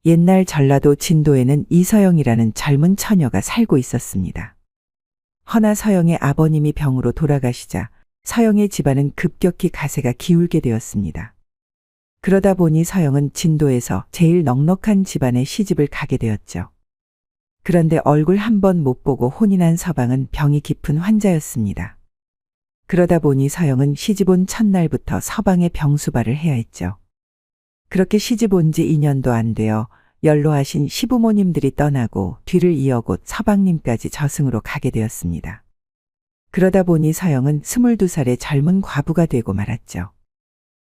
옛날 전라도 진도에는 이서영이라는 젊은 처녀가 살고 있었습니다. 허나 서영의 아버님이 병으로 돌아가시자 서영의 집안은 급격히 가세가 기울게 되었습니다. 그러다 보니 서영은 진도에서 제일 넉넉한 집안에 시집을 가게 되었죠. 그런데 얼굴 한 번 못 보고 혼이 난 서방은 병이 깊은 환자였습니다. 그러다 보니 서영은 시집 온 첫날부터 서방의 병수발을 해야 했죠. 그렇게 시집 온 지 2년도 안 되어 연로하신 시부모님들이 떠나고 뒤를 이어 곧 서방님까지 저승으로 가게 되었습니다. 그러다 보니 서영은 22살의 젊은 과부가 되고 말았죠.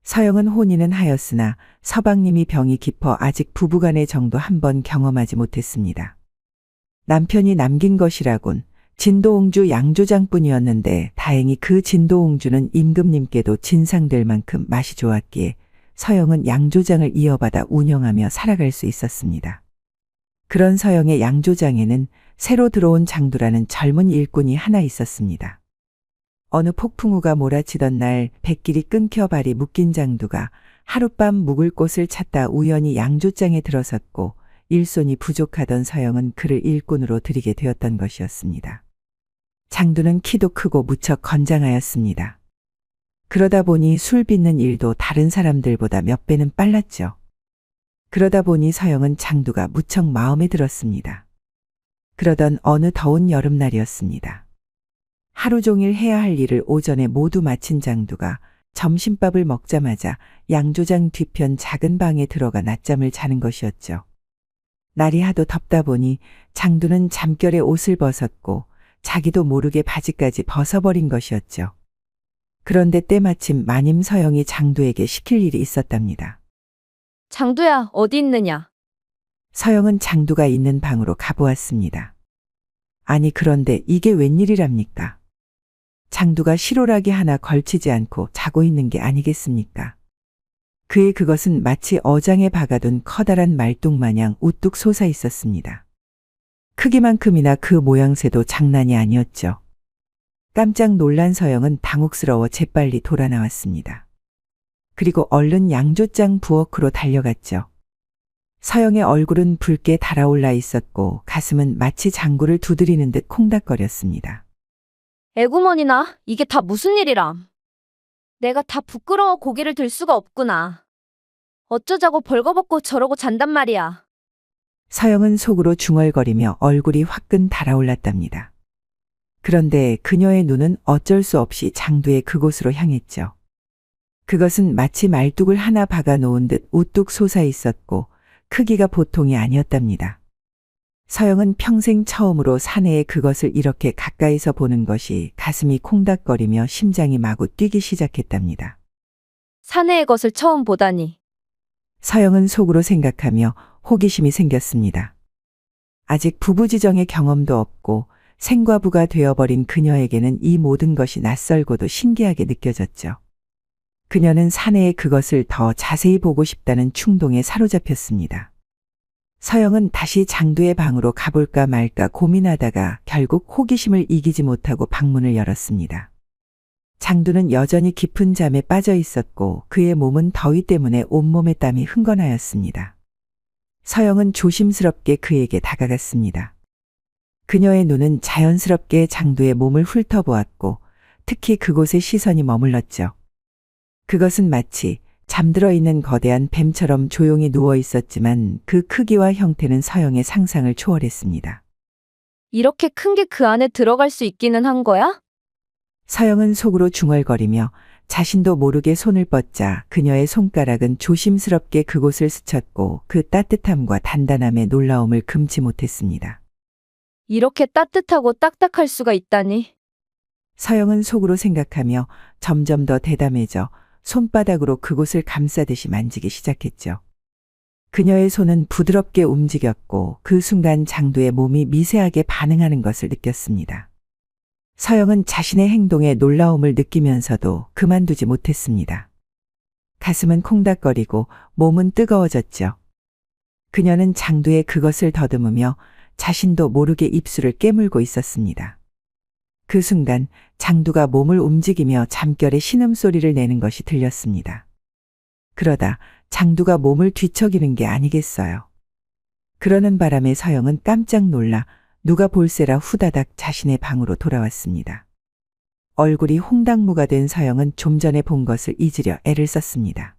서영은 혼인은 하였으나 서방님이 병이 깊어 아직 부부간의 정도 한 번 경험하지 못했습니다. 남편이 남긴 것이라곤 진도옹주 양조장뿐이었는데 다행히 그 진도옹주는 임금님께도 진상될 만큼 맛이 좋았기에 서영은 양조장을 이어받아 운영하며 살아갈 수 있었습니다. 그런 서영의 양조장에는 새로 들어온 장두라는 젊은 일꾼이 하나 있었습니다. 어느 폭풍우가 몰아치던 날 백길이 끊겨 발이 묶인 장두가 하룻밤 묵을 곳을 찾다 우연히 양조장에 들어섰고 일손이 부족하던 서영은 그를 일꾼으로 들이게 되었던 것이었습니다. 장두는 키도 크고 무척 건장하였습니다. 그러다 보니 술 빚는 일도 다른 사람들보다 몇 배는 빨랐죠. 그러다 보니 서영은 장두가 무척 마음에 들었습니다. 그러던 어느 더운 여름날이었습니다. 하루 종일 해야 할 일을 오전에 모두 마친 장두가 점심밥을 먹자마자 양조장 뒤편 작은 방에 들어가 낮잠을 자는 것이었죠. 날이 하도 덥다 보니 장두는 잠결에 옷을 벗었고 자기도 모르게 바지까지 벗어버린 것이었죠. 그런데 때마침 마님 서영이 장두에게 시킬 일이 있었답니다. 장두야, 어디 있느냐? 서영은 장두가 있는 방으로 가보았습니다. 아니 그런데 이게 웬일이랍니까? 장두가 실오라기 하나 걸치지 않고 자고 있는 게 아니겠습니까? 그의 그것은 마치 어장에 박아둔 커다란 말뚝마냥 우뚝 솟아 있었습니다. 크기만큼이나 그 모양새도 장난이 아니었죠. 깜짝 놀란 서영은 당혹스러워 재빨리 돌아 나왔습니다. 그리고 얼른 양조장 부엌으로 달려갔죠. 서영의 얼굴은 붉게 달아올라 있었고 가슴은 마치 장구를 두드리는 듯 콩닥거렸습니다. 에구머니나, 이게 다 무슨 일이람? 내가 다 부끄러워 고개를 들 수가 없구나. 어쩌자고 벌거벗고 저러고 잔단 말이야. 서영은 속으로 중얼거리며 얼굴이 화끈 달아올랐답니다. 그런데 그녀의 눈은 어쩔 수 없이 장두의 그곳으로 향했죠. 그것은 마치 말뚝을 하나 박아 놓은 듯 우뚝 솟아 있었고 크기가 보통이 아니었답니다. 서영은 평생 처음으로 사내에 그것을 이렇게 가까이서 보는 것이 가슴이 콩닥거리며 심장이 마구 뛰기 시작했답니다. 사내의 것을 처음 보다니. 서영은 속으로 생각하며 호기심이 생겼습니다. 아직 부부지정의 경험도 없고 생과부가 되어버린 그녀에게는 이 모든 것이 낯설고도 신기하게 느껴졌죠. 그녀는 사내의 그것을 더 자세히 보고 싶다는 충동에 사로잡혔습니다. 서영은 다시 장두의 방으로 가볼까 말까 고민하다가 결국 호기심을 이기지 못하고 방문을 열었습니다. 장두는 여전히 깊은 잠에 빠져 있었고 그의 몸은 더위 때문에 온몸에 땀이 흥건하였습니다. 서영은 조심스럽게 그에게 다가갔습니다. 그녀의 눈은 자연스럽게 장두의 몸을 훑어보았고 특히 그곳에 시선이 머물렀죠. 그것은 마치 잠들어 있는 거대한 뱀처럼 조용히 누워 있었지만 그 크기와 형태는 서영의 상상을 초월했습니다. 이렇게 큰 게 그 안에 들어갈 수 있기는 한 거야? 서영은 속으로 중얼거리며 자신도 모르게 손을 뻗자 그녀의 손가락은 조심스럽게 그곳을 스쳤고 그 따뜻함과 단단함에 놀라움을 금치 못했습니다. 이렇게 따뜻하고 딱딱할 수가 있다니. 서영은 속으로 생각하며 점점 더 대담해져 손바닥으로 그곳을 감싸듯이 만지기 시작했죠. 그녀의 손은 부드럽게 움직였고 그 순간 장두의 몸이 미세하게 반응하는 것을 느꼈습니다. 서영은 자신의 행동에 놀라움을 느끼면서도 그만두지 못했습니다. 가슴은 콩닥거리고 몸은 뜨거워졌죠. 그녀는 장두의 그것을 더듬으며 자신도 모르게 입술을 깨물고 있었습니다. 그 순간 장두가 몸을 움직이며 잠결에 신음소리를 내는 것이 들렸습니다. 그러다 장두가 몸을 뒤척이는 게 아니겠어요. 그러는 바람에 서영은 깜짝 놀라 누가 볼세라 후다닥 자신의 방으로 돌아왔습니다. 얼굴이 홍당무가 된 서영은 좀 전에 본 것을 잊으려 애를 썼습니다.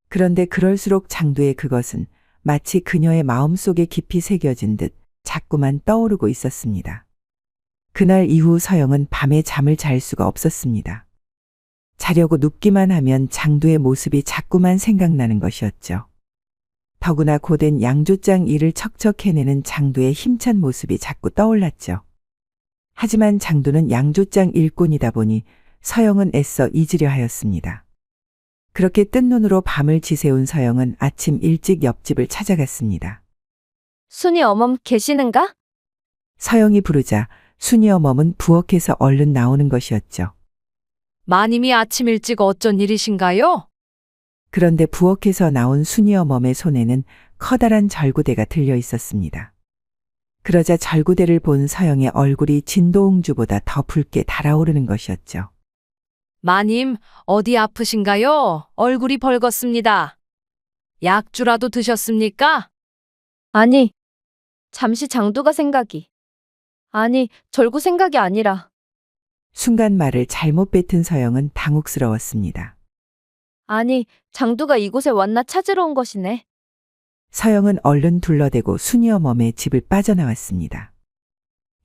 그런데 그럴수록 장두의 그것은 마치 그녀의 마음속에 깊이 새겨진 듯 자꾸만 떠오르고 있었습니다. 그날 이후 서영은 밤에 잠을 잘 수가 없었습니다. 자려고 눕기만 하면 장두의 모습이 자꾸만 생각나는 것이었죠. 더구나 고된 양조장 일을 척척 해내는 장두의 힘찬 모습이 자꾸 떠올랐죠. 하지만 장두는 양조장 일꾼이다 보니 서영은 애써 잊으려 하였습니다. 그렇게 뜬 눈으로 밤을 지새운 서영은 아침 일찍 옆집을 찾아갔습니다. 순이 어멈 계시는가? 서영이 부르자 순이 어멈은 부엌에서 얼른 나오는 것이었죠. 마님이 아침 일찍 어쩐 일이신가요? 그런데 부엌에서 나온 순이 어멈의 손에는 커다란 절구대가 들려 있었습니다. 그러자 절구대를 본 서영의 얼굴이 진도홍주보다 더 붉게 달아오르는 것이었죠. 마님, 어디 아프신가요? 얼굴이 벌겋습니다. 약주라도 드셨습니까? 아니, 잠시 장두가 생각이. 아니, 절구 생각이 아니라. 순간 말을 잘못 뱉은 서영은 당혹스러웠습니다. 아니, 장두가 이곳에 왔나 찾으러 온 것이네. 서영은 얼른 둘러대고 순이 어멈의 집을 빠져나왔습니다.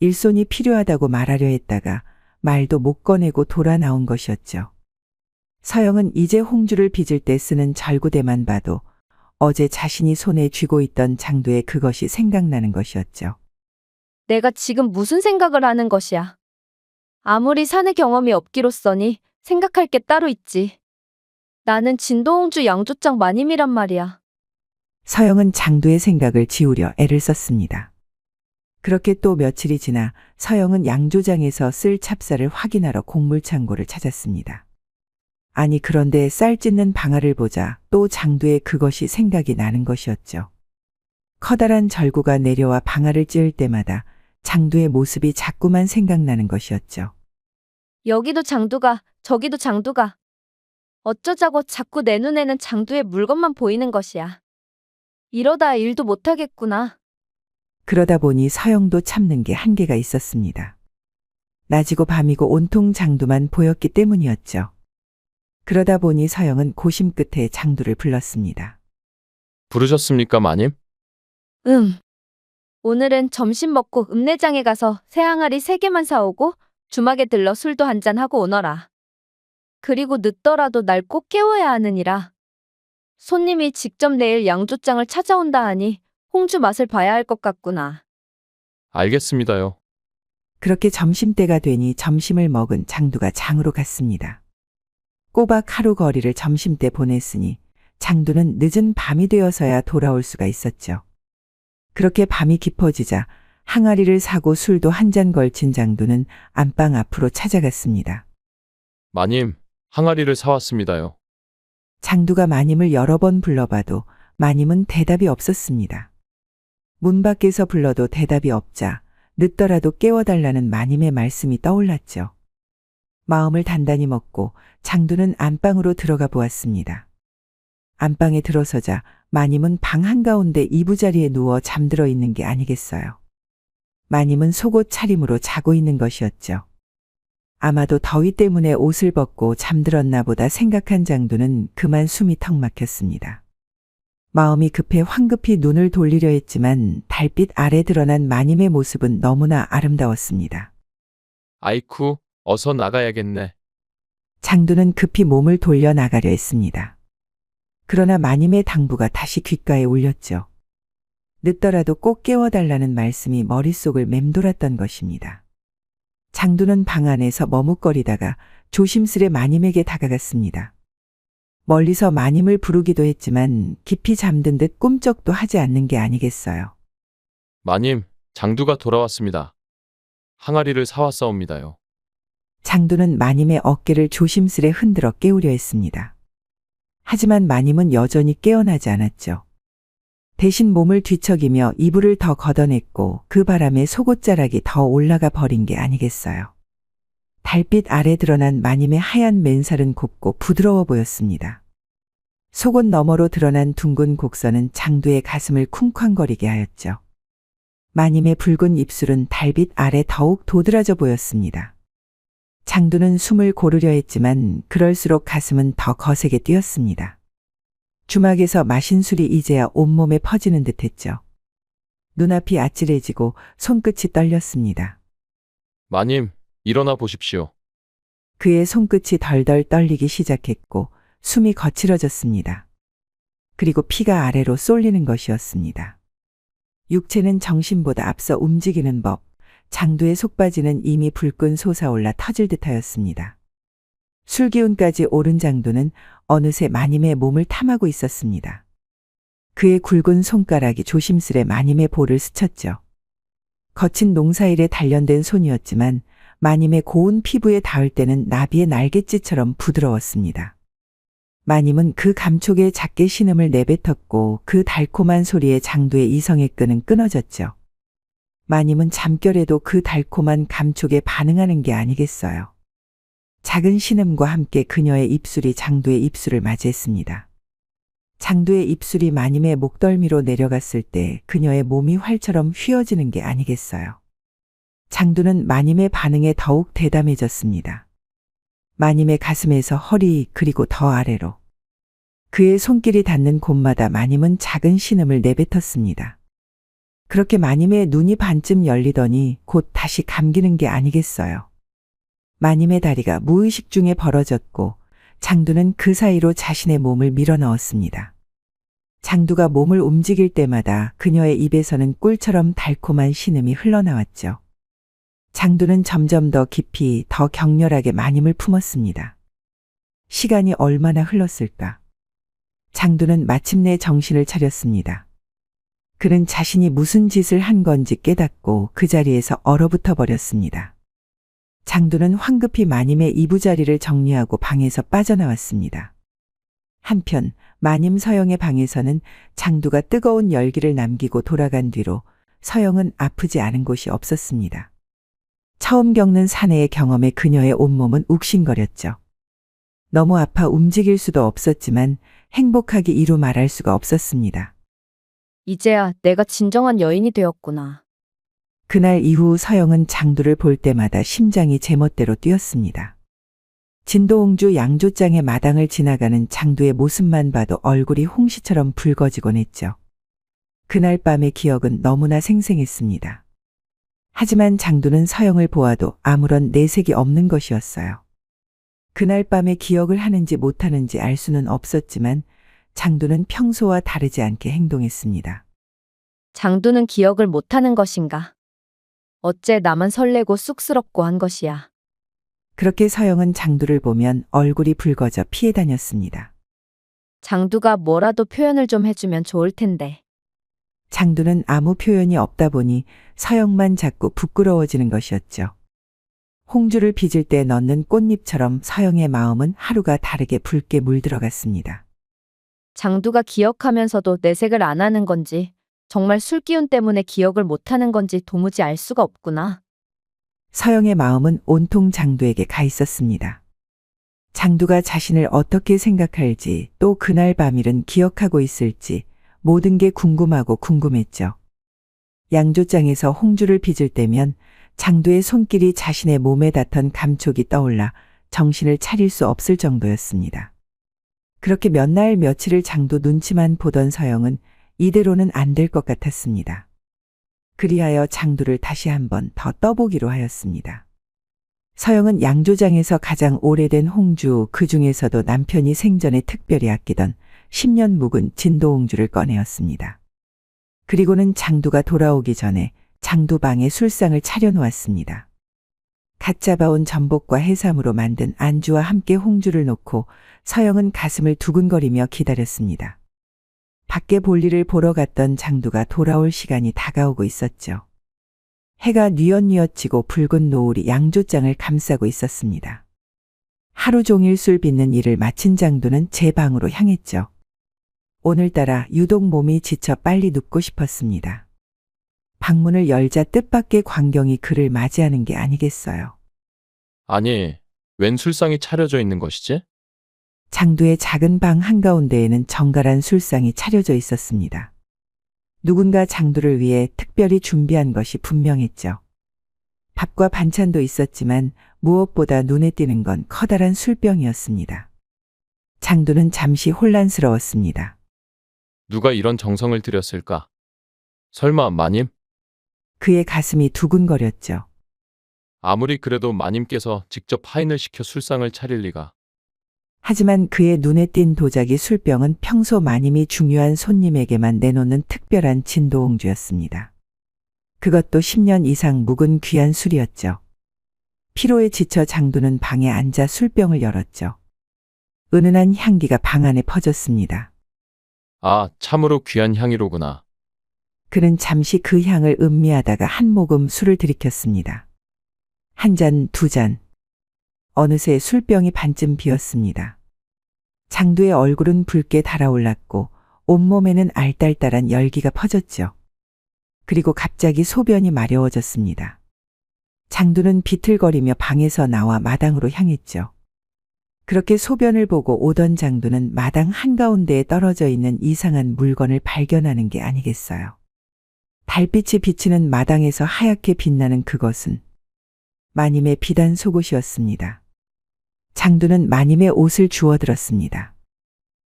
일손이 필요하다고 말하려 했다가 말도 못 꺼내고 돌아 나온 것이었죠. 서영은 이제 홍주를 빚을 때 쓰는 절구대만 봐도 어제 자신이 손에 쥐고 있던 장두의 그것이 생각나는 것이었죠. 내가 지금 무슨 생각을 하는 것이야. 아무리 사내 경험이 없기로써니 생각할 게 따로 있지. 나는 진도홍주 양조장 마님이란 말이야. 서영은 장두의 생각을 지우려 애를 썼습니다. 그렇게 또 며칠이 지나 서영은 양조장에서 쓸 찹쌀을 확인하러 곡물창고를 찾았습니다. 아니 그런데 쌀 찢는 방아를 보자 또 장두의 그것이 생각이 나는 것이었죠. 커다란 절구가 내려와 방아를 찧을 때마다 장두의 모습이 자꾸만 생각나는 것이었죠. 여기도 장두가, 저기도 장두가. 어쩌자고 자꾸 내 눈에는 장두의 물건만 보이는 것이야. 이러다 일도 못하겠구나. 그러다 보니 서영도 참는 게 한계가 있었습니다. 낮이고 밤이고 온통 장두만 보였기 때문이었죠. 그러다 보니 서영은 고심 끝에 장두를 불렀습니다. 부르셨습니까, 마님? 오늘은 점심 먹고 읍내장에 가서 새 항아리 3개만 사오고 주막에 들러 술도 한잔하고 오너라. 그리고 늦더라도 날 꼭 깨워야 하느니라. 손님이 직접 내일 양조장을 찾아온다 하니 홍주 맛을 봐야 할 것 같구나. 알겠습니다요. 그렇게 점심때가 되니 점심을 먹은 장두가 장으로 갔습니다. 꼬박 하루 거리를 점심때 보냈으니 장두는 늦은 밤이 되어서야 돌아올 수가 있었죠. 그렇게 밤이 깊어지자 항아리를 사고 술도 한 잔 걸친 장두는 안방 앞으로 찾아갔습니다. 마님, 항아리를 사왔습니다요. 장두가 마님을 여러 번 불러봐도 마님은 대답이 없었습니다. 문 밖에서 불러도 대답이 없자 늦더라도 깨워달라는 마님의 말씀이 떠올랐죠. 마음을 단단히 먹고 장두는 안방으로 들어가 보았습니다. 안방에 들어서자 마님은 방 한가운데 이부자리에 누워 잠들어 있는 게 아니겠어요. 마님은 속옷 차림으로 자고 있는 것이었죠. 아마도 더위 때문에 옷을 벗고 잠들었나 보다 생각한 장두는 그만 숨이 턱 막혔습니다. 마음이 급해 황급히 눈을 돌리려 했지만 달빛 아래 드러난 마님의 모습은 너무나 아름다웠습니다. 아이쿠, 어서 나가야겠네. 장두는 급히 몸을 돌려 나가려 했습니다. 그러나 마님의 당부가 다시 귓가에 울렸죠. 늦더라도 꼭 깨워달라는 말씀이 머릿속을 맴돌았던 것입니다. 장두는 방 안에서 머뭇거리다가 조심스레 마님에게 다가갔습니다. 멀리서 마님을 부르기도 했지만 깊이 잠든 듯 꿈쩍도 하지 않는 게 아니겠어요. 마님, 장두가 돌아왔습니다. 항아리를 사왔사옵니다요. 장두는 마님의 어깨를 조심스레 흔들어 깨우려 했습니다. 하지만 마님은 여전히 깨어나지 않았죠. 대신 몸을 뒤척이며 이불을 더 걷어냈고 그 바람에 속옷자락이 더 올라가 버린 게 아니겠어요. 달빛 아래 드러난 마님의 하얀 맨살은 곱고 부드러워 보였습니다. 속옷 너머로 드러난 둥근 곡선은 장두의 가슴을 쿵쾅거리게 하였죠. 마님의 붉은 입술은 달빛 아래 더욱 도드라져 보였습니다. 장두는 숨을 고르려 했지만 그럴수록 가슴은 더 거세게 뛰었습니다. 주막에서 마신 술이 이제야 온몸에 퍼지는 듯했죠. 눈앞이 아찔해지고 손끝이 떨렸습니다. 마님, 일어나 보십시오. 그의 손끝이 덜덜 떨리기 시작했고 숨이 거칠어졌습니다. 그리고 피가 아래로 쏠리는 것이었습니다. 육체는 정신보다 앞서 움직이는 법, 장두의 속바지는 이미 불끈 솟아올라 터질 듯하였습니다. 술기운까지 오른 장두는 어느새 마님의 몸을 탐하고 있었습니다. 그의 굵은 손가락이 조심스레 마님의 볼을 스쳤죠. 거친 농사일에 단련된 손이었지만 마님의 고운 피부에 닿을 때는 나비의 날갯짓처럼 부드러웠습니다. 마님은 그 감촉에 작게 신음을 내뱉었고 그 달콤한 소리에 장두의 이성의 끈은 끊어졌죠. 마님은 잠결에도 그 달콤한 감촉에 반응하는 게 아니겠어요. 작은 신음과 함께 그녀의 입술이 장두의 입술을 맞이했습니다. 장두의 입술이 마님의 목덜미로 내려갔을 때 그녀의 몸이 활처럼 휘어지는 게 아니겠어요. 장두는 마님의 반응에 더욱 대담해졌습니다. 마님의 가슴에서 허리 그리고 더 아래로. 그의 손길이 닿는 곳마다 마님은 작은 신음을 내뱉었습니다. 그렇게 마님의 눈이 반쯤 열리더니 곧 다시 감기는 게 아니겠어요. 마님의 다리가 무의식 중에 벌어졌고 장두는 그 사이로 자신의 몸을 밀어넣었습니다. 장두가 몸을 움직일 때마다 그녀의 입에서는 꿀처럼 달콤한 신음이 흘러나왔죠. 장두는 점점 더 깊이 더 격렬하게 마님을 품었습니다. 시간이 얼마나 흘렀을까? 장두는 마침내 정신을 차렸습니다. 그는 자신이 무슨 짓을 한 건지 깨닫고 그 자리에서 얼어붙어 버렸습니다. 장두는 황급히 마님의 이부자리를 정리하고 방에서 빠져나왔습니다. 한편 마님 서영의 방에서는 장두가 뜨거운 열기를 남기고 돌아간 뒤로 서영은 아프지 않은 곳이 없었습니다. 처음 겪는 사내의 경험에 그녀의 온몸은 욱신거렸죠. 너무 아파 움직일 수도 없었지만 행복하기 이루 말할 수가 없었습니다. 이제야 내가 진정한 여인이 되었구나. 그날 이후 서영은 장두를 볼 때마다 심장이 제멋대로 뛰었습니다. 진도홍주 양조장의 마당을 지나가는 장두의 모습만 봐도 얼굴이 홍시처럼 붉어지곤 했죠. 그날 밤의 기억은 너무나 생생했습니다. 하지만 장두는 서영을 보아도 아무런 내색이 없는 것이었어요. 그날 밤의 기억을 하는지 못하는지 알 수는 없었지만 장두는 평소와 다르지 않게 행동했습니다. 장두는 기억을 못하는 것인가? 어째 나만 설레고 쑥스럽고 한 것이야. 그렇게 서영은 장두를 보면 얼굴이 붉어져 피해 다녔습니다. 장두가 뭐라도 표현을 좀 해주면 좋을 텐데. 장두는 아무 표현이 없다 보니 서영만 자꾸 부끄러워지는 것이었죠. 홍주를 빚을 때 넣는 꽃잎처럼 서영의 마음은 하루가 다르게 붉게 물들어갔습니다. 장두가 기억하면서도 내색을 안 하는 건지, 정말 술기운 때문에 기억을 못하는 건지 도무지 알 수가 없구나. 서영의 마음은 온통 장두에게 가 있었습니다. 장두가 자신을 어떻게 생각할지 또 그날 밤일은 기억하고 있을지 모든 게 궁금하고 궁금했죠. 양조장에서 홍주를 빚을 때면 장두의 손길이 자신의 몸에 닿던 감촉이 떠올라 정신을 차릴 수 없을 정도였습니다. 그렇게 몇 날 며칠을 장두 눈치만 보던 서영은 이대로는 안 될 것 같았습니다. 그리하여 장두를 다시 한번 더 떠보기로 하였습니다. 서영은 양조장에서 가장 오래된 홍주, 그 중에서도 남편이 생전에 특별히 아끼던 10년 묵은 진도홍주를 꺼내었습니다. 그리고는 장두가 돌아오기 전에 장두방에 술상을 차려놓았습니다. 갓 잡아온 전복과 해삼으로 만든 안주와 함께 홍주를 놓고 서영은 가슴을 두근거리며 기다렸습니다. 밖에 볼일을 보러 갔던 장두가 돌아올 시간이 다가오고 있었죠. 해가 뉘엿뉘엿지고 붉은 노을이 양조장을 감싸고 있었습니다. 하루 종일 술 빚는 일을 마친 장두는 제 방으로 향했죠. 오늘따라 유독 몸이 지쳐 빨리 눕고 싶었습니다. 방문을 열자 뜻밖의 광경이 그를 맞이하는 게 아니겠어요. 아니, 웬 술상이 차려져 있는 것이지? 장두의 작은 방 한가운데에는 정갈한 술상이 차려져 있었습니다. 누군가 장두를 위해 특별히 준비한 것이 분명했죠. 밥과 반찬도 있었지만 무엇보다 눈에 띄는 건 커다란 술병이었습니다. 장두는 잠시 혼란스러웠습니다. 누가 이런 정성을 들였을까? 설마 마님? 그의 가슴이 두근거렸죠. 아무리 그래도 마님께서 직접 하인을 시켜 술상을 차릴 리가. 하지만 그의 눈에 띈 도자기 술병은 평소 마님이 중요한 손님에게만 내놓는 특별한 진도홍주였습니다. 그것도 10년 이상 묵은 귀한 술이었죠. 피로에 지쳐 장두는 방에 앉아 술병을 열었죠. 은은한 향기가 방 안에 퍼졌습니다. 아, 참으로 귀한 향이로구나. 그는 잠시 그 향을 음미하다가 한 모금 술을 들이켰습니다. 한 잔, 두 잔. 어느새 술병이 반쯤 비었습니다. 장두의 얼굴은 붉게 달아올랐고 온몸에는 알딸딸한 열기가 퍼졌죠. 그리고 갑자기 소변이 마려워졌습니다. 장두는 비틀거리며 방에서 나와 마당으로 향했죠. 그렇게 소변을 보고 오던 장두는 마당 한가운데에 떨어져 있는 이상한 물건을 발견하는 게 아니겠어요. 달빛이 비치는 마당에서 하얗게 빛나는 그것은 마님의 비단 속옷이었습니다. 장두는 마님의 옷을 주워들었습니다.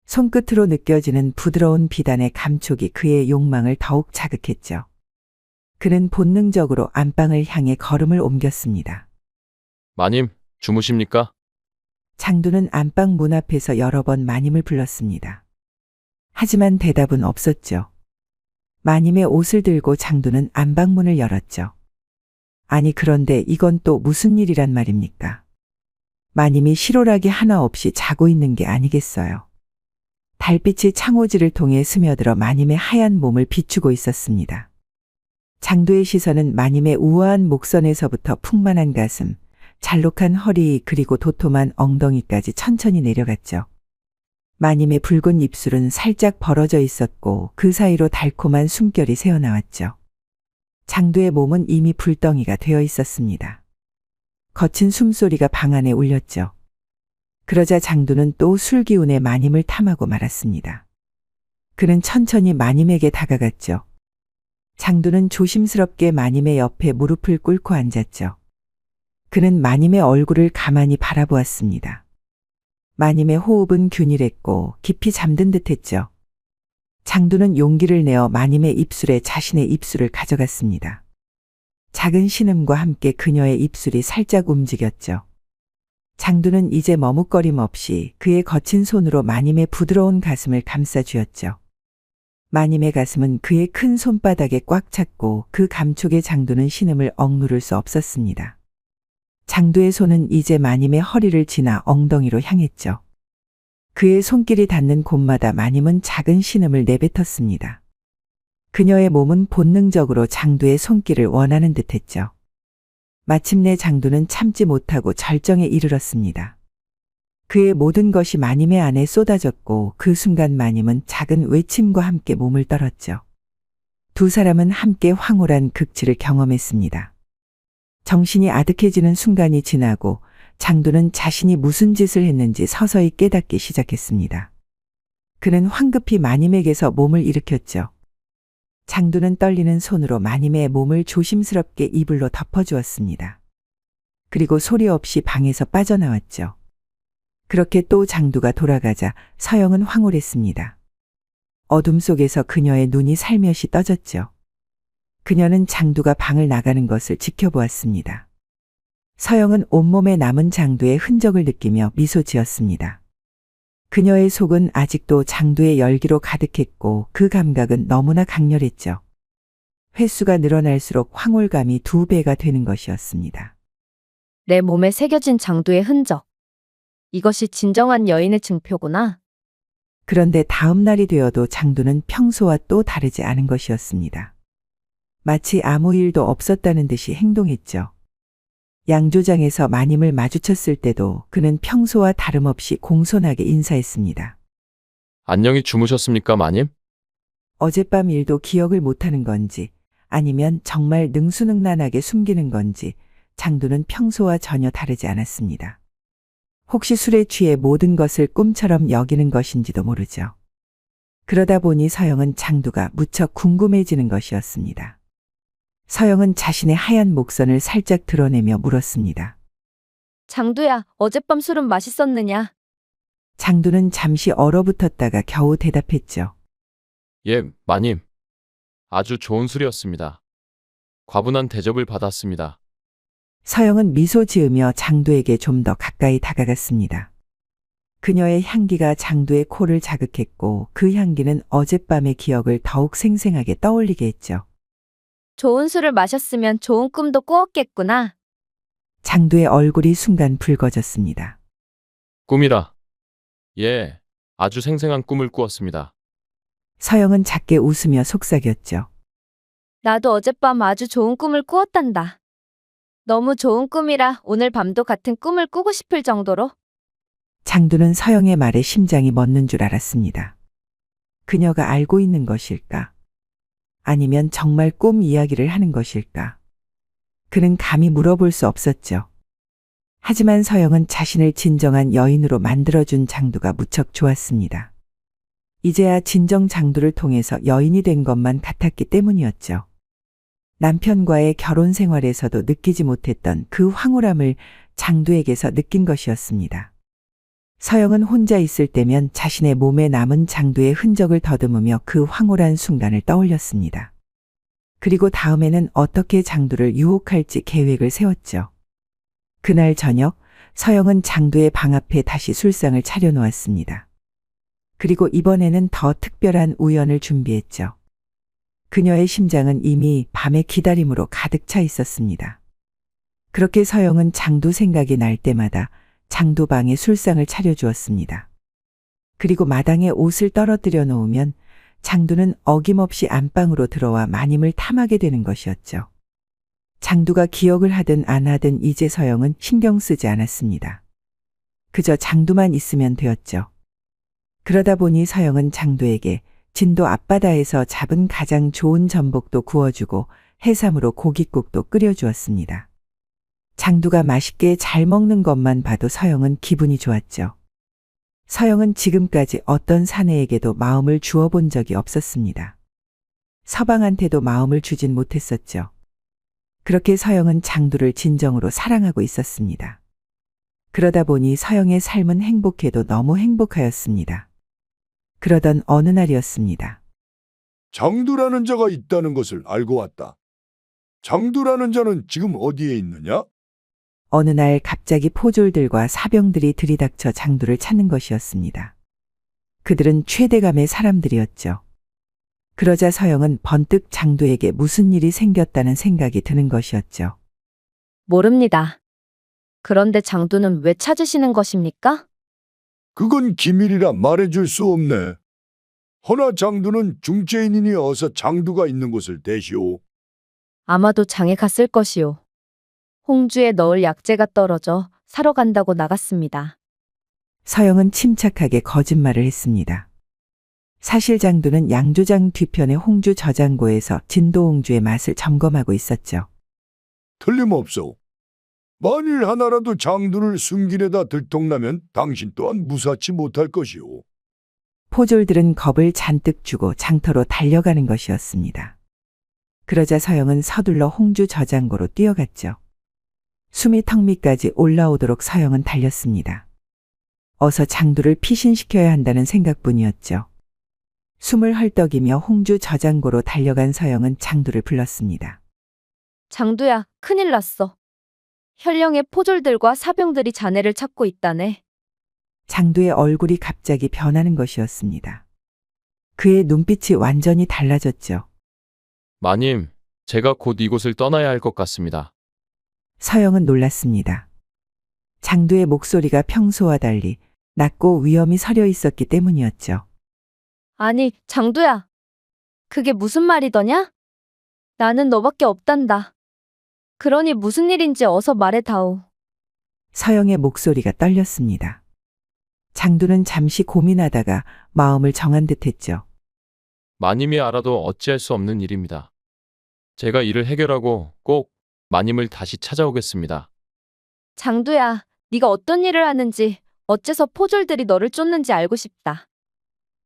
손끝으로 느껴지는 부드러운 비단의 감촉이 그의 욕망을 더욱 자극했죠. 그는 본능적으로 안방을 향해 걸음을 옮겼습니다. 마님, 주무십니까? 장두는 안방 문 앞에서 여러 번 마님을 불렀습니다. 하지만 대답은 없었죠. 마님의 옷을 들고 장두는 안방문을 열었죠. 아니 그런데 이건 또 무슨 일이란 말입니까? 마님이 실오라기 하나 없이 자고 있는 게 아니겠어요. 달빛이 창호지를 통해 스며들어 마님의 하얀 몸을 비추고 있었습니다. 장두의 시선은 마님의 우아한 목선에서부터 풍만한 가슴, 잘록한 허리 그리고 도톰한 엉덩이까지 천천히 내려갔죠. 마님의 붉은 입술은 살짝 벌어져 있었고 그 사이로 달콤한 숨결이 새어나왔죠. 장두의 몸은 이미 불덩이가 되어 있었습니다. 거친 숨소리가 방 안에 울렸죠. 그러자 장두는 또 술기운에 마님을 탐하고 말았습니다. 그는 천천히 마님에게 다가갔죠. 장두는 조심스럽게 마님의 옆에 무릎을 꿇고 앉았죠. 그는 마님의 얼굴을 가만히 바라보았습니다. 마님의 호흡은 균일했고 깊이 잠든 듯했죠. 장두는 용기를 내어 마님의 입술에 자신의 입술을 가져갔습니다. 작은 신음과 함께 그녀의 입술이 살짝 움직였죠. 장두는 이제 머뭇거림 없이 그의 거친 손으로 마님의 부드러운 가슴을 감싸 쥐었죠. 마님의 가슴은 그의 큰 손바닥에 꽉 찼고 그 감촉에 장두는 신음을 억누를 수 없었습니다. 장두의 손은 이제 마님의 허리를 지나 엉덩이로 향했죠. 그의 손길이 닿는 곳마다 마님은 작은 신음을 내뱉었습니다. 그녀의 몸은 본능적으로 장두의 손길을 원하는 듯했죠. 마침내 장두는 참지 못하고 절정에 이르렀습니다. 그의 모든 것이 마님의 안에 쏟아졌고 그 순간 마님은 작은 외침과 함께 몸을 떨었죠. 두 사람은 함께 황홀한 극치를 경험했습니다. 정신이 아득해지는 순간이 지나고 장두는 자신이 무슨 짓을 했는지 서서히 깨닫기 시작했습니다. 그는 황급히 마님에게서 몸을 일으켰죠. 장두는 떨리는 손으로 마님의 몸을 조심스럽게 이불로 덮어주었습니다. 그리고 소리 없이 방에서 빠져나왔죠. 그렇게 또 장두가 돌아가자 서영은 황홀했습니다. 어둠 속에서 그녀의 눈이 살며시 떠졌죠. 그녀는 장두가 방을 나가는 것을 지켜보았습니다. 서영은 온몸에 남은 장두의 흔적을 느끼며 미소 지었습니다. 그녀의 속은 아직도 장두의 열기로 가득했고 그 감각은 너무나 강렬했죠. 횟수가 늘어날수록 황홀감이 2배가 되는 것이었습니다. 내 몸에 새겨진 장두의 흔적. 이것이 진정한 여인의 증표구나. 그런데 다음 날이 되어도 장두는 평소와 또 다르지 않은 것이었습니다. 마치 아무 일도 없었다는 듯이 행동했죠. 양조장에서 마님을 마주쳤을 때도 그는 평소와 다름없이 공손하게 인사했습니다. 안녕히 주무셨습니까, 마님? 어젯밤 일도 기억을 못하는 건지 아니면 정말 능수능란하게 숨기는 건지 장두는 평소와 전혀 다르지 않았습니다. 혹시 술에 취해 모든 것을 꿈처럼 여기는 것인지도 모르죠. 그러다 보니 서영은 장두가 무척 궁금해지는 것이었습니다. 서영은 자신의 하얀 목선을 살짝 드러내며 물었습니다. 장두야, 어젯밤 술은 맛있었느냐? 장두는 잠시 얼어붙었다가 겨우 대답했죠. 예, 마님. 아주 좋은 술이었습니다. 과분한 대접을 받았습니다. 서영은 미소 지으며 장두에게 좀 더 가까이 다가갔습니다. 그녀의 향기가 장두의 코를 자극했고 그 향기는 어젯밤의 기억을 더욱 생생하게 떠올리게 했죠. 좋은 술을 마셨으면 좋은 꿈도 꾸었겠구나. 장두의 얼굴이 순간 붉어졌습니다. 꿈이라. 예, 아주 생생한 꿈을 꾸었습니다. 서영은 작게 웃으며 속삭였죠. 나도 어젯밤 아주 좋은 꿈을 꾸었단다. 너무 좋은 꿈이라 오늘 밤도 같은 꿈을 꾸고 싶을 정도로. 장두는 서영의 말에 심장이 멎는 줄 알았습니다. 그녀가 알고 있는 것일까? 아니면 정말 꿈 이야기를 하는 것일까? 그는 감히 물어볼 수 없었죠. 하지만 서영은 자신을 진정한 여인으로 만들어준 장두가 무척 좋았습니다. 이제야 진정 장두를 통해서 여인이 된 것만 같았기 때문이었죠. 남편과의 결혼 생활에서도 느끼지 못했던 그 황홀함을 장두에게서 느낀 것이었습니다. 서영은 혼자 있을 때면 자신의 몸에 남은 장두의 흔적을 더듬으며 그 황홀한 순간을 떠올렸습니다. 그리고 다음에는 어떻게 장두를 유혹할지 계획을 세웠죠. 그날 저녁 서영은 장두의 방 앞에 다시 술상을 차려놓았습니다. 그리고 이번에는 더 특별한 우연을 준비했죠. 그녀의 심장은 이미 밤의 기다림으로 가득 차 있었습니다. 그렇게 서영은 장두 생각이 날 때마다 장두 방에 술상을 차려주었습니다. 그리고 마당에 옷을 떨어뜨려 놓으면 장두는 어김없이 안방으로 들어와 마님을 탐하게 되는 것이었죠. 장두가 기억을 하든 안 하든 이제 서영은 신경 쓰지 않았습니다. 그저 장두만 있으면 되었죠. 그러다 보니 서영은 장두에게 진도 앞바다에서 잡은 가장 좋은 전복도 구워주고 해삼으로 고깃국도 끓여주었습니다. 장두가 맛있게 잘 먹는 것만 봐도 서영은 기분이 좋았죠. 서영은 지금까지 어떤 사내에게도 마음을 주어본 적이 없었습니다. 서방한테도 마음을 주진 못했었죠. 그렇게 서영은 장두를 진정으로 사랑하고 있었습니다. 그러다 보니 서영의 삶은 행복해도 너무 행복하였습니다. 그러던 어느 날이었습니다. 장두라는 자가 있다는 것을 알고 왔다. 장두라는 자는 지금 어디에 있느냐? 어느 날 갑자기 포졸들과 사병들이 들이닥쳐 장두를 찾는 것이었습니다. 그들은 최대감의 사람들이었죠. 그러자 서영은 번뜩 장두에게 무슨 일이 생겼다는 생각이 드는 것이었죠. 모릅니다. 그런데 장두는 왜 찾으시는 것입니까? 그건 기밀이라 말해줄 수 없네. 허나 장두는 중죄인이니 어서 장두가 있는 곳을 대시오. 아마도 장에 갔을 것이요. 홍주에 넣을 약재가 떨어져 사러 간다고 나갔습니다. 서영은 침착하게 거짓말을 했습니다. 사실 장두는 양조장 뒤편의 홍주 저장고에서 진도홍주의 맛을 점검하고 있었죠. 틀림없소. 만일 하나라도 장두를 숨기려다 들통나면 당신 또한 무사치 못할 것이오. 포졸들은 겁을 잔뜩 주고 장터로 달려가는 것이었습니다. 그러자 서영은 서둘러 홍주 저장고로 뛰어갔죠. 숨이 턱 밑까지 올라오도록 서영은 달렸습니다. 어서 장두를 피신시켜야 한다는 생각뿐이었죠. 숨을 헐떡이며 홍주 저장고로 달려간 서영은 장두를 불렀습니다. 장두야, 큰일 났어. 현령의 포졸들과 사병들이 자네를 찾고 있다네. 장두의 얼굴이 갑자기 변하는 것이었습니다. 그의 눈빛이 완전히 달라졌죠. 마님, 제가 곧 이곳을 떠나야 할 것 같습니다. 서영은 놀랐습니다. 장두의 목소리가 평소와 달리 낮고 위엄이 서려 있었기 때문이었죠. 아니, 장두야. 그게 무슨 말이더냐? 나는 너밖에 없단다. 그러니 무슨 일인지 어서 말해다오. 서영의 목소리가 떨렸습니다. 장두는 잠시 고민하다가 마음을 정한 듯했죠. 마님이 알아도 어찌할 수 없는 일입니다. 제가 이를 해결하고 꼭 마님을 다시 찾아오겠습니다. 장두야, 네가 어떤 일을 하는지, 어째서 포졸들이 너를 쫓는지 알고 싶다.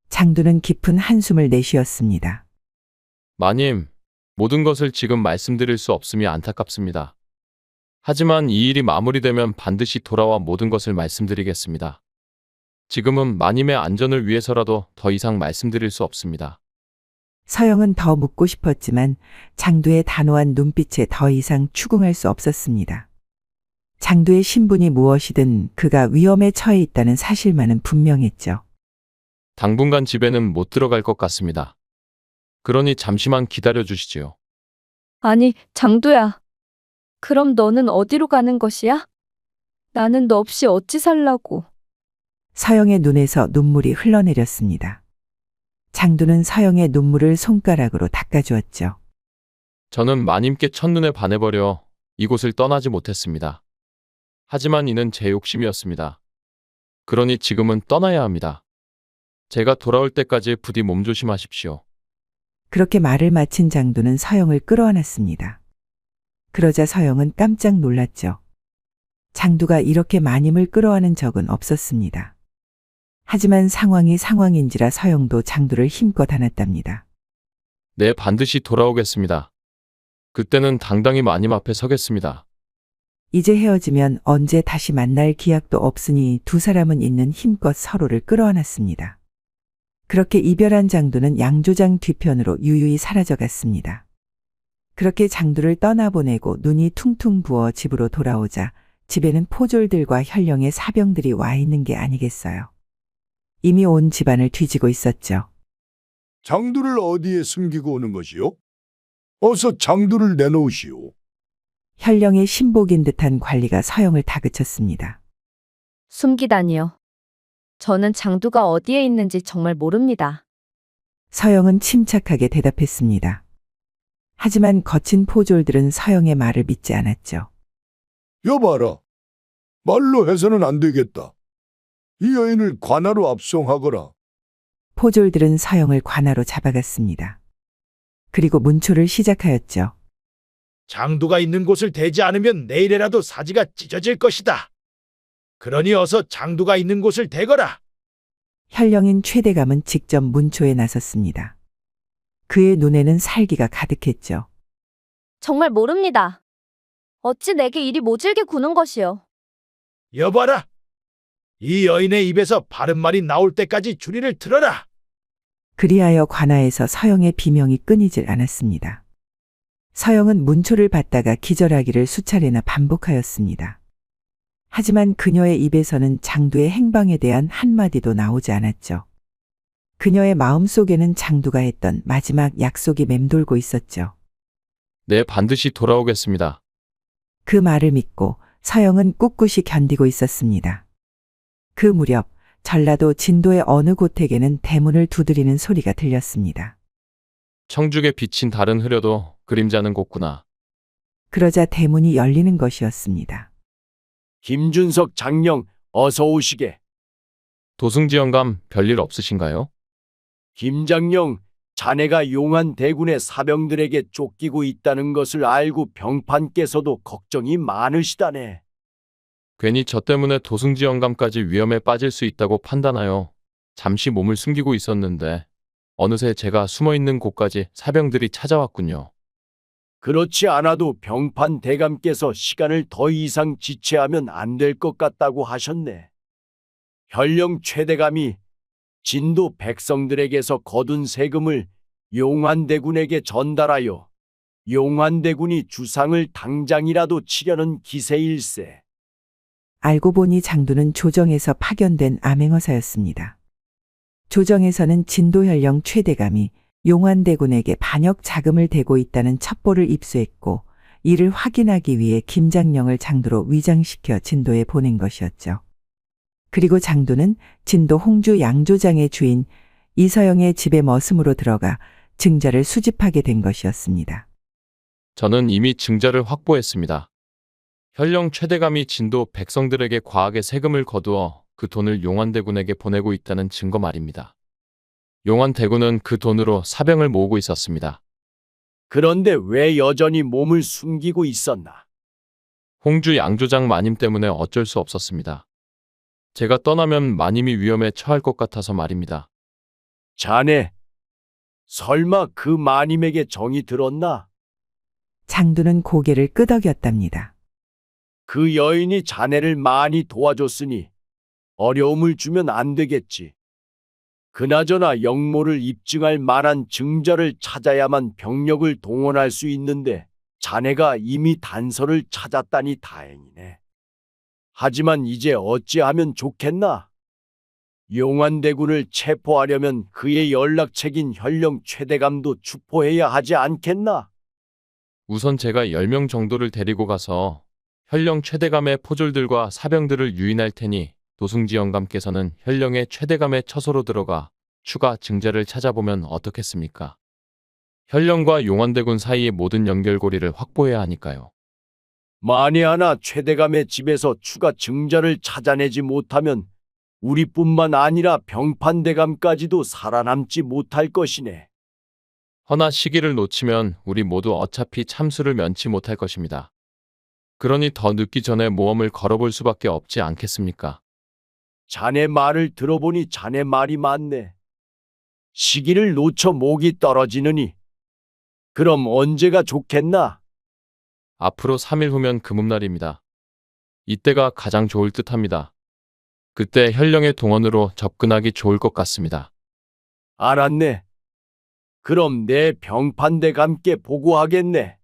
장두는 깊은 한숨을 내쉬었습니다. 마님, 모든 것을 지금 말씀드릴 수 없음이 안타깝습니다. 하지만 이 일이 마무리되면 반드시 돌아와 모든 것을 말씀드리겠습니다. 지금은 마님의 안전을 위해서라도 더 이상 말씀드릴 수 없습니다. 서영은 더 묻고 싶었지만 장두의 단호한 눈빛에 더 이상 추궁할 수 없었습니다. 장두의 신분이 무엇이든 그가 위험에 처해 있다는 사실만은 분명했죠. 당분간 집에는 못 들어갈 것 같습니다. 그러니 잠시만 기다려 주시지요. 아니, 장두야. 그럼 너는 어디로 가는 것이야? 나는 너 없이 어찌 살라고. 서영의 눈에서 눈물이 흘러내렸습니다. 장두는 서영의 눈물을 손가락으로 닦아주었죠. 저는 마님께 첫눈에 반해버려 이곳을 떠나지 못했습니다. 하지만 이는 제 욕심이었습니다. 그러니 지금은 떠나야 합니다. 제가 돌아올 때까지 부디 몸조심하십시오. 그렇게 말을 마친 장두는 서영을 끌어안았습니다. 그러자 서영은 깜짝 놀랐죠. 장두가 이렇게 마님을 끌어안은 적은 없었습니다. 하지만 상황이 상황인지라 서영도 장두를 힘껏 안았답니다. 네, 반드시 돌아오겠습니다. 그때는 당당히 마님 앞에 서겠습니다. 이제 헤어지면 언제 다시 만날 기약도 없으니 두 사람은 있는 힘껏 서로를 끌어안았습니다. 그렇게 이별한 장두는 양조장 뒤편으로 유유히 사라져갔습니다. 그렇게 장두를 떠나보내고 눈이 퉁퉁 부어 집으로 돌아오자 집에는 포졸들과 현령의 사병들이 와 있는 게 아니겠어요. 이미 온 집안을 뒤지고 있었죠. 장두를 어디에 숨기고 오는 것이요? 어서 장두를 내놓으시오. 현령의 신복인 듯한 관리가 서영을 다그쳤습니다. 숨기다니요. 저는 장두가 어디에 있는지 정말 모릅니다. 서영은 침착하게 대답했습니다. 하지만 거친 포졸들은 서영의 말을 믿지 않았죠. 여봐라. 말로 해서는 안 되겠다. 이 여인을 관하로 압송하거라. 포졸들은 서영을 관하로 잡아갔습니다. 그리고 문초를 시작하였죠. 장두가 있는 곳을 대지 않으면 내일이라도 사지가 찢어질 것이다. 그러니 어서 장두가 있는 곳을 대거라. 현령인 최대감은 직접 문초에 나섰습니다. 그의 눈에는 살기가 가득했죠. 정말 모릅니다. 어찌 내게 일이 모질게 구는 것이요. 여봐라. 이 여인의 입에서 바른 말이 나올 때까지 주리를 들어라. 그리하여 관아에서 서영의 비명이 끊이질 않았습니다. 서영은 문초를 받다가 기절하기를 수차례나 반복하였습니다. 하지만 그녀의 입에서는 장두의 행방에 대한 한마디도 나오지 않았죠. 그녀의 마음속에는 장두가 했던 마지막 약속이 맴돌고 있었죠. 네, 반드시 돌아오겠습니다. 그 말을 믿고 서영은 꿋꿋이 견디고 있었습니다. 그 무렵 전라도 진도의 어느 곳에게는 대문을 두드리는 소리가 들렸습니다. 청죽에 비친 달은 흐려도 그림자는 곱구나. 그러자 대문이 열리는 것이었습니다. 김준석 장령 어서 오시게. 도승지 영감, 별일 없으신가요? 김 장령, 자네가 용한 대군의 사병들에게 쫓기고 있다는 것을 알고 병판께서도 걱정이 많으시다네. 괜히 저 때문에 도승지 영감까지 위험에 빠질 수 있다고 판단하여 잠시 몸을 숨기고 있었는데 어느새 제가 숨어있는 곳까지 사병들이 찾아왔군요. 그렇지 않아도 병판 대감께서 시간을 더 이상 지체하면 안 될 것 같다고 하셨네. 현령 최대감이 진도 백성들에게서 거둔 세금을 용환대군에게 전달하여 용환대군이 주상을 당장이라도 치려는 기세일세. 알고 보니 장두는 조정에서 파견된 암행어사였습니다. 조정에서는 진도현령 최대감이 용환대군에게 반역 자금을 대고 있다는 첩보를 입수했고 이를 확인하기 위해 김장령을 장두로 위장시켜 진도에 보낸 것이었죠. 그리고 장두는 진도 홍주 양조장의 주인 이서영의 집에 머슴으로 들어가 증자를 수집하게 된 것이었습니다. 저는 이미 증자를 확보했습니다. 현령 최대감이 진도 백성들에게 과하게 세금을 거두어 그 돈을 용환대군에게 보내고 있다는 증거 말입니다. 용환대군은 그 돈으로 사병을 모으고 있었습니다. 그런데 왜 여전히 몸을 숨기고 있었나? 홍주 양조장 마님 때문에 어쩔 수 없었습니다. 제가 떠나면 마님이 위험에 처할 것 같아서 말입니다. 자네, 설마 그 마님에게 정이 들었나? 장두는 고개를 끄덕였답니다. 그 여인이 자네를 많이 도와줬으니 어려움을 주면 안 되겠지. 그나저나 영모를 입증할 만한 증자를 찾아야만 병력을 동원할 수 있는데 자네가 이미 단서를 찾았다니 다행이네. 하지만 이제 어찌하면 좋겠나? 용환대군을 체포하려면 그의 연락책인 현령 최대감도 추포해야 하지 않겠나? 우선 제가 10명 정도를 데리고 가서 현령 최대감의 포졸들과 사병들을 유인할 테니 도승지 영감께서는 현령의 최대감의 처소로 들어가 추가 증자를 찾아보면 어떻겠습니까? 현령과 용환대군 사이의 모든 연결고리를 확보해야 하니까요. 만에 하나 최대감의 집에서 추가 증자를 찾아내지 못하면 우리뿐만 아니라 병판대감까지도 살아남지 못할 것이네. 허나 시기를 놓치면 우리 모두 어차피 참수를 면치 못할 것입니다. 그러니 더 늦기 전에 모험을 걸어볼 수밖에 없지 않겠습니까? 자네 말을 들어보니 자네 말이 맞네. 시기를 놓쳐 목이 떨어지느니. 그럼 언제가 좋겠나? 앞으로 3일 후면 금음날입니다. 이때가 가장 좋을 듯합니다. 그때 현령의 동원으로 접근하기 좋을 것 같습니다. 알았네. 그럼 내 병판대감께 보고하겠네.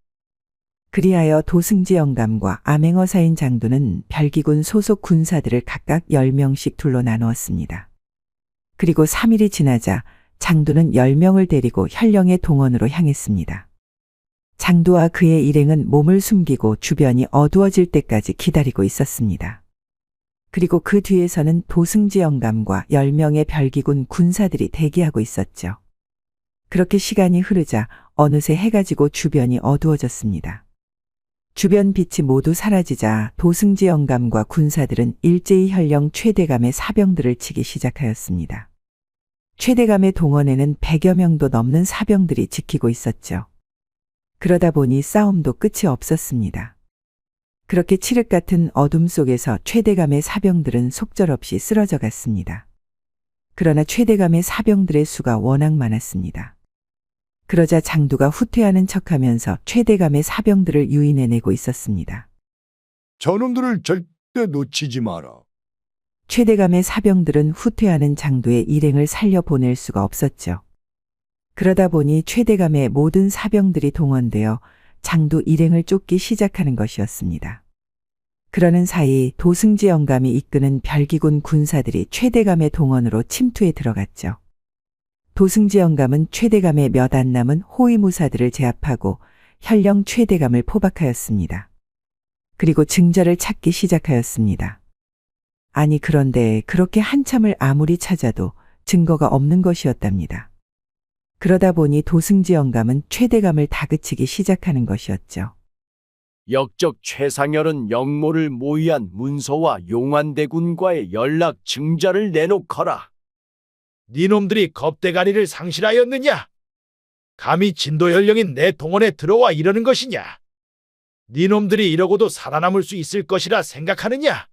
그리하여 도승지 영감과 암행어사인 장두는 별기군 소속 군사들을 각각 10명씩 둘로 나누었습니다. 그리고 3일이 지나자 장두는 10명을 데리고 현령의 동원으로 향했습니다. 장두와 그의 일행은 몸을 숨기고 주변이 어두워질 때까지 기다리고 있었습니다. 그리고 그 뒤에서는 도승지 영감과 10명의 별기군 군사들이 대기하고 있었죠. 그렇게 시간이 흐르자 어느새 해가 지고 주변이 어두워졌습니다. 주변 빛이 모두 사라지자 도승지 영감과 군사들은 일제히 현령 최대감의 사병들을 치기 시작하였습니다. 최대감의 동원에는 100여 명도 넘는 사병들이 지키고 있었죠. 그러다 보니 싸움도 끝이 없었습니다. 그렇게 칠흑 같은 어둠 속에서 최대감의 사병들은 속절없이 쓰러져 갔습니다. 그러나 최대감의 사병들의 수가 워낙 많았습니다. 그러자 장두가 후퇴하는 척하면서 최대감의 사병들을 유인해내고 있었습니다. 저놈들을 절대 놓치지 마라. 최대감의 사병들은 후퇴하는 장두의 일행을 살려보낼 수가 없었죠. 그러다 보니 최대감의 모든 사병들이 동원되어 장두 일행을 쫓기 시작하는 것이었습니다. 그러는 사이 도승지 영감이 이끄는 별기군 군사들이 최대감의 동원으로 침투에 들어갔죠. 도승지 영감은 최대감의 몇 안 남은 호위무사들을 제압하고 현령 최대감을 포박하였습니다. 그리고 증자를 찾기 시작하였습니다. 아니 그런데 그렇게 한참을 아무리 찾아도 증거가 없는 것이었답니다. 그러다 보니 도승지 영감은 최대감을 다그치기 시작하는 것이었죠. 역적 최상열은 영모를 모의한 문서와 용환대군과의 연락 증자를 내놓거라. 니놈들이 겁대가리를 상실하였느냐? 감히 진도현령인 내 동원에 들어와 이러는 것이냐? 니놈들이 이러고도 살아남을 수 있을 것이라 생각하느냐?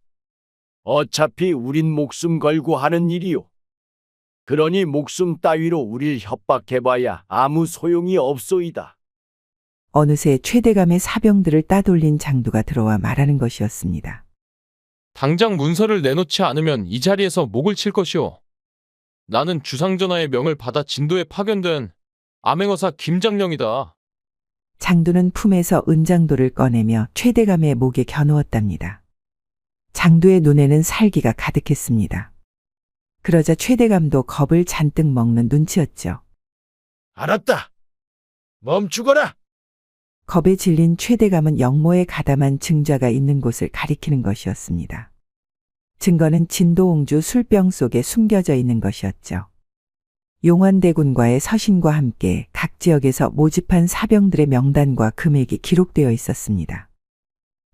어차피 우린 목숨 걸고 하는 일이요. 그러니 목숨 따위로 우릴 협박해봐야 아무 소용이 없소이다. 어느새 최대감의 사병들을 따돌린 장두가 들어와 말하는 것이었습니다. 당장 문서를 내놓지 않으면 이 자리에서 목을 칠 것이오. 나는 주상전하의 명을 받아 진도에 파견된 암행어사 김장령이다. 장두는 품에서 은장도를 꺼내며 최대감의 목에 겨누었답니다. 장두의 눈에는 살기가 가득했습니다. 그러자 최대감도 겁을 잔뜩 먹는 눈치였죠. 알았다. 멈추거라. 겁에 질린 최대감은 영모에 가담한 증자가 있는 곳을 가리키는 것이었습니다. 증거는 진도옹주 술병 속에 숨겨져 있는 것이었죠. 용환대군과의 서신과 함께 각 지역에서 모집한 사병들의 명단과 금액이 기록되어 있었습니다.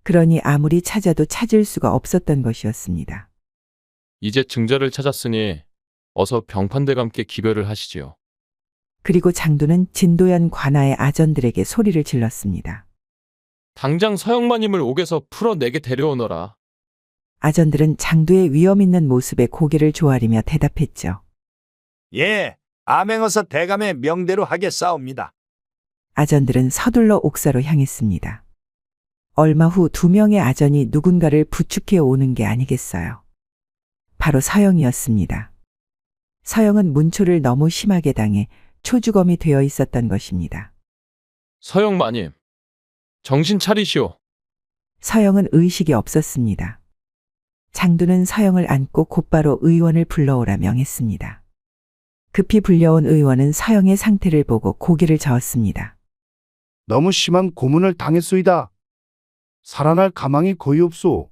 그러니 아무리 찾아도 찾을 수가 없었던 것이었습니다. 이제 증자를 찾았으니 어서 병판대감께 기별을 하시지요. 그리고 장두는 진도현 관아의 아전들에게 소리를 질렀습니다. 당장 서영마님을 옥에서 풀어내게 데려오너라. 아전들은 장두의 위험 있는 모습에 고개를 조아리며 대답했죠. 예, 암행어사 대감의 명대로 하겠사옵니다. 아전들은 서둘러 옥사로 향했습니다. 얼마 후 2명의 아전이 누군가를 부축해 오는 게 아니겠어요. 바로 서영이었습니다. 서영은 문초를 너무 심하게 당해 초주검이 되어 있었던 것입니다. 서영마님, 정신 차리시오. 서영은 의식이 없었습니다. 장두는 서영을 안고 곧바로 의원을 불러오라 명했습니다. 급히 불려온 의원은 서영의 상태를 보고 고개를 저었습니다. 너무 심한 고문을 당했소이다. 살아날 가망이 거의 없소.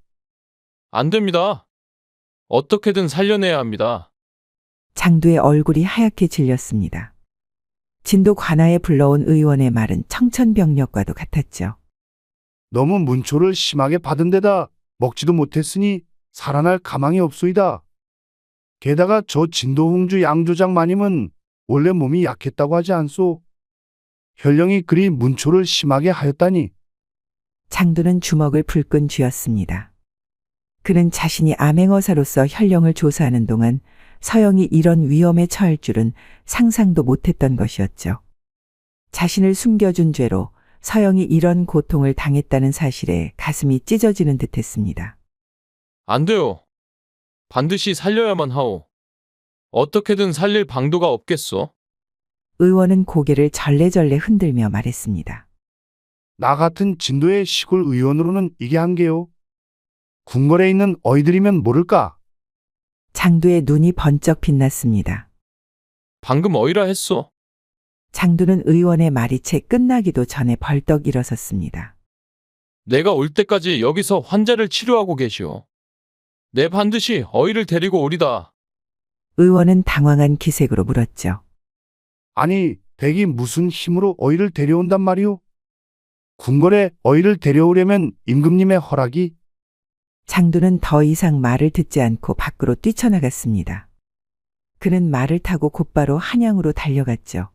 안 됩니다. 어떻게든 살려내야 합니다. 장두의 얼굴이 하얗게 질렸습니다. 진도 관아에 불러온 의원의 말은 청천벽력과도 같았죠. 너무 문초를 심하게 받은 데다 먹지도 못했으니 살아날 가망이 없소이다. 게다가 저 진도홍주 양조장 마님은 원래 몸이 약했다고 하지 않소. 혈령이 그리 문초를 심하게 하였다니. 장두는 주먹을 불끈 쥐었습니다. 그는 자신이 암행어사로서 혈령을 조사하는 동안 서영이 이런 위험에 처할 줄은 상상도 못했던 것이었죠. 자신을 숨겨준 죄로 서영이 이런 고통을 당했다는 사실에 가슴이 찢어지는 듯했습니다. 안 돼요. 반드시 살려야만 하오. 어떻게든 살릴 방도가 없겠소. 의원은 고개를 절레절레 흔들며 말했습니다. 나 같은 진도의 시골 의원으로는 이게 한계요. 궁궐에 있는 어이들이면 모를까. 장두의 눈이 번쩍 빛났습니다. 방금 어이라 했소. 장두는 의원의 말이 채 끝나기도 전에 벌떡 일어섰습니다. 내가 올 때까지 여기서 환자를 치료하고 계시오. 내 반드시 어이를 데리고 오리다. 의원은 당황한 기색으로 물었죠. 아니, 댁이 무슨 힘으로 어이를 데려온단 말이오? 궁궐에 어이를 데려오려면 임금님의 허락이. 장두는 더 이상 말을 듣지 않고 밖으로 뛰쳐나갔습니다. 그는 말을 타고 곧바로 한양으로 달려갔죠.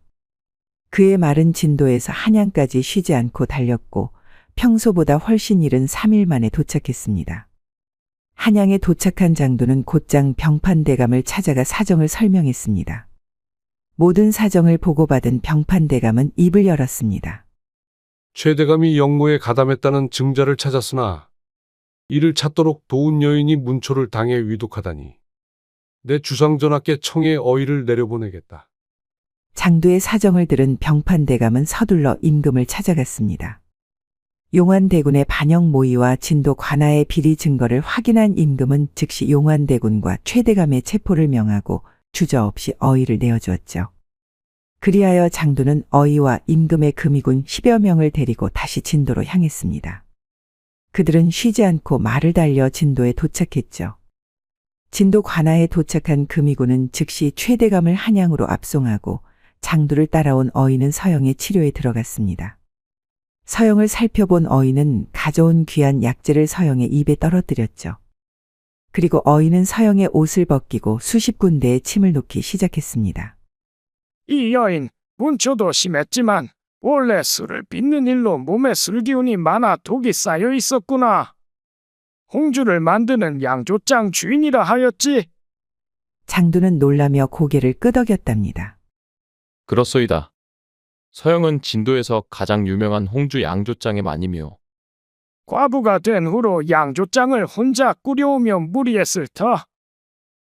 그의 말은 진도에서 한양까지 쉬지 않고 달렸고 평소보다 훨씬 이른 3일 만에 도착했습니다. 한양에 도착한 장두는 곧장 병판대감을 찾아가 사정을 설명했습니다. 모든 사정을 보고받은 병판대감은 입을 열었습니다. 최대감이 영모에 가담했다는 증자를 찾았으나 이를 찾도록 도운 여인이 문초를 당해 위독하다니. 내 주상전하께 청의 어의를 내려보내겠다. 장두의 사정을 들은 병판대감은 서둘러 임금을 찾아갔습니다. 용환대군의 반영 모의와 진도 관아의 비리 증거를 확인한 임금은 즉시 용환대군과 최대감의 체포를 명하고 주저없이 어의를 내어주었죠. 그리하여 장두는 어의와 임금의 금이군 10여 명을 데리고 다시 진도로 향했습니다. 그들은 쉬지 않고 말을 달려 진도에 도착했죠. 진도 관아에 도착한 금이군은 즉시 최대감을 한양으로 압송하고 장두를 따라온 어의는 서영의 치료에 들어갔습니다. 서영을 살펴본 어의는 가져온 귀한 약재를 서영의 입에 떨어뜨렸죠. 그리고 어의는 서영의 옷을 벗기고 수십 군데에 침을 놓기 시작했습니다. 이 여인, 문초도 심했지만 원래 술을 빚는 일로 몸에 술기운이 많아 독이 쌓여 있었구나. 홍주를 만드는 양조장 주인이라 하였지. 장두는 놀라며 고개를 끄덕였답니다. 그렇소이다. 서영은 진도에서 가장 유명한 홍주 양조장의 마님이오. 과부가 된 후로 양조장을 혼자 꾸려오며 무리했을 터.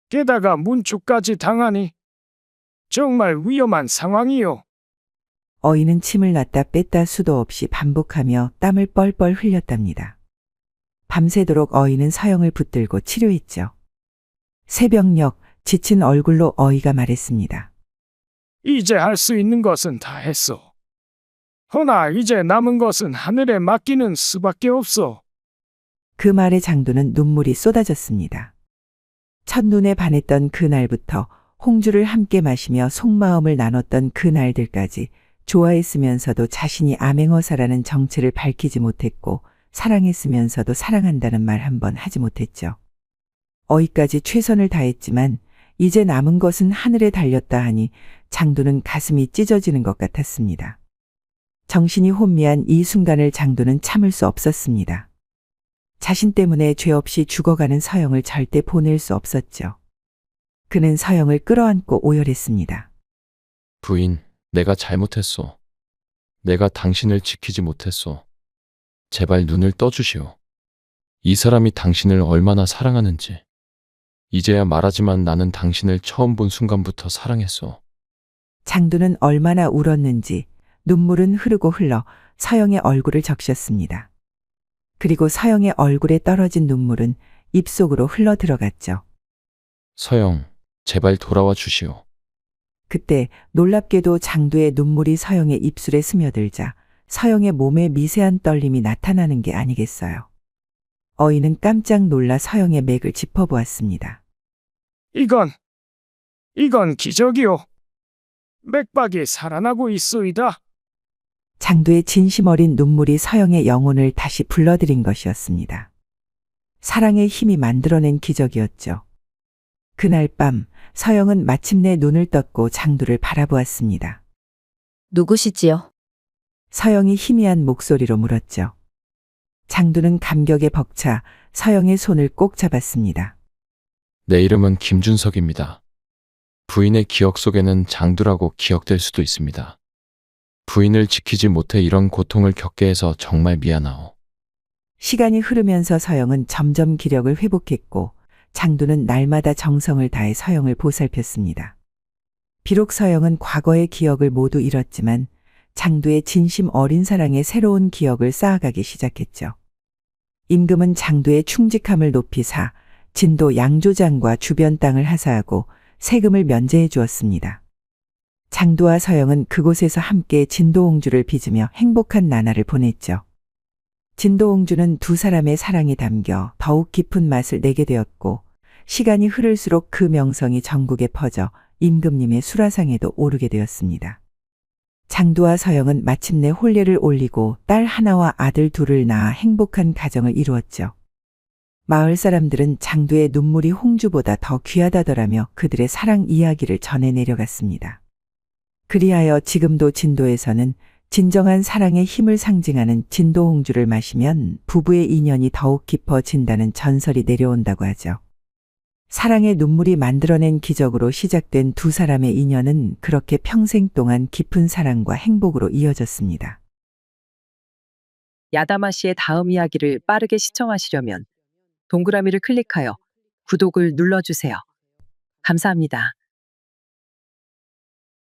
게다가 문초까지 당하니 정말 위험한 상황이요. 어의는 침을 놨다 뺐다 수도 없이 반복하며 땀을 뻘뻘 흘렸답니다. 밤새도록 어의는 서영을 붙들고 치료했죠. 새벽녘 지친 얼굴로 어의가 말했습니다. 이제 할 수 있는 것은 다 했소. 허나 이제 남은 것은 하늘에 맡기는 수밖에 없소. 그 말에 장두는 눈물이 쏟아졌습니다. 첫눈에 반했던 그날부터 홍주를 함께 마시며 속마음을 나눴던 그날들까지 좋아했으면서도 자신이 암행어사라는 정체를 밝히지 못했고 사랑했으면서도 사랑한다는 말 한 번 하지 못했죠. 어이까지 최선을 다했지만 이제 남은 것은 하늘에 달렸다 하니 장두는 가슴이 찢어지는 것 같았습니다. 정신이 혼미한 이 순간을 장도는 참을 수 없었습니다. 자신 때문에 죄 없이 죽어가는 서영을 절대 보낼 수 없었죠. 그는 서영을 끌어안고 오열했습니다. 부인, 내가 잘못했소. 내가 당신을 지키지 못했소. 제발 눈을 떠주시오. 이 사람이 당신을 얼마나 사랑하는지. 이제야 말하지만 나는 당신을 처음 본 순간부터 사랑했소. 장도는 얼마나 울었는지 눈물은 흐르고 흘러 서영의 얼굴을 적셨습니다. 그리고 서영의 얼굴에 떨어진 눈물은 입속으로 흘러 들어갔죠. 서영, 제발 돌아와 주시오. 그때 놀랍게도 장도의 눈물이 서영의 입술에 스며들자 서영의 몸에 미세한 떨림이 나타나는 게 아니겠어요. 어인은 깜짝 놀라 서영의 맥을 짚어보았습니다. 이건 기적이오. 맥박이 살아나고 있소이다. 장도의 진심 어린 눈물이 서영의 영혼을 다시 불러들인 것이었습니다. 사랑의 힘이 만들어낸 기적이었죠. 그날 밤 서영은 마침내 눈을 떴고 장도를 바라보았습니다. 누구시지요? 서영이 희미한 목소리로 물었죠. 장도는 감격에 벅차 서영의 손을 꼭 잡았습니다. 내 이름은 김준석입니다. 부인의 기억 속에는 장두라고 기억될 수도 있습니다. 부인을 지키지 못해 이런 고통을 겪게 해서 정말 미안하오. 시간이 흐르면서 서영은 점점 기력을 회복했고 장도는 날마다 정성을 다해 서영을 보살폈습니다. 비록 서영은 과거의 기억을 모두 잃었지만 장도의 진심 어린 사랑에 새로운 기억을 쌓아가기 시작했죠. 임금은 장도의 충직함을 높이사 진도 양조장과 주변 땅을 하사하고 세금을 면제해 주었습니다. 장도와 서영은 그곳에서 함께 진도홍주를 빚으며 행복한 나날을 보냈죠. 진도홍주는 두 사람의 사랑이 담겨 더욱 깊은 맛을 내게 되었고 시간이 흐를수록 그 명성이 전국에 퍼져 임금님의 수라상에도 오르게 되었습니다. 장도와 서영은 마침내 혼례를 올리고 딸 하나와 아들 둘을 낳아 행복한 가정을 이루었죠. 마을 사람들은 장도의 눈물이 홍주보다 더 귀하다더라며 그들의 사랑 이야기를 전해 내려갔습니다. 그리하여 지금도 진도에서는 진정한 사랑의 힘을 상징하는 진도홍주를 마시면 부부의 인연이 더욱 깊어진다는 전설이 내려온다고 하죠. 사랑의 눈물이 만들어낸 기적으로 시작된 두 사람의 인연은 그렇게 평생 동안 깊은 사랑과 행복으로 이어졌습니다. 야다마 씨의 다음 이야기를 빠르게 시청하시려면 동그라미를 클릭하여 구독을 눌러주세요. 감사합니다.